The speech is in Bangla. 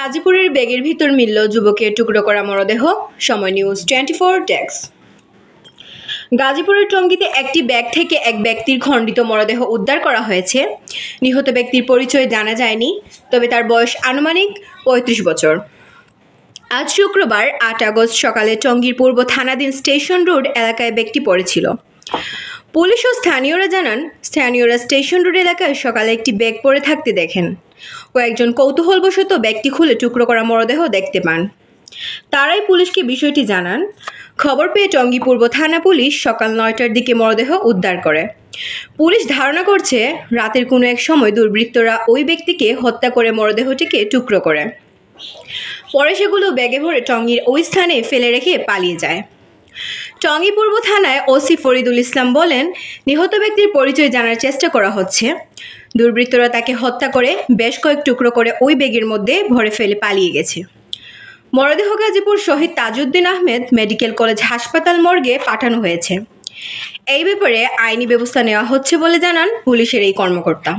গাজীপুরের ব্যাগের ভিতর মিলল যুবকের টুকরো করা মরদেহ। সময় নিউজ 24 ডেস্ক। গাজীপুরের টঙ্গীতে একটি ব্যাগ থেকে এক ব্যক্তির খণ্ডিত মরদেহ উদ্ধার করা হয়েছে। নিহত ব্যক্তির পরিচয় জানা যায়নি, তবে তার বয়স আনুমানিক ৩৫ বছর। আজ শুক্রবার ৮ আগস্ট সকালে টঙ্গীর পূর্ব থানাধীন স্টেশন রোড এলাকায় ব্যাগটি পড়েছিল। পুলিশ ও স্থানীয়রা জানান, স্থানীয়রা স্টেশন রোড এলাকায় সকালে একটি ব্যাগ পড়ে থাকতে দেখেন। কয়েকজন কৌতূহলবশত ব্যাগটি খুলে টুকরো করা মরদেহ দেখতে পান। তারাই পুলিশকে বিষয়টি জানান। খবর পেয়ে টঙ্গী পূর্ব থানা পুলিশ সকাল ৯টার দিকে মরদেহ উদ্ধার করে। পুলিশ ধারণা করছে, রাতের কোনো এক সময় দুর্বৃত্তরা ওই ব্যক্তিকে হত্যা করে মরদেহটিকে টুকরো করে পরে সেগুলো ব্যাগে ভরে টঙ্গীর ওই স্থানে ফেলে রেখে পালিয়ে যায়। টঙ্গী পূর্ব থানায় ওসি ফরিদুল ইসলাম বলেন, নিহত ব্যক্তির পরিচয় জানার চেষ্টা করা হচ্ছে। দুর্বৃত্তরা তাকে হত্যা করে বেশ কয়েক টুকরো করে ওই ব্যাগের মধ্যে ভরে ফেলে পালিয়ে গেছে। মরদেহ গাজীপুর শহীদ তাজউদ্দিন আহমেদ মেডিকেল কলেজ হাসপাতাল মর্গে পাঠানো হয়েছে। এই ব্যাপারে আইনি ব্যবস্থা নেওয়া হচ্ছে বলে জানান পুলিশের এই কর্মকর্তা।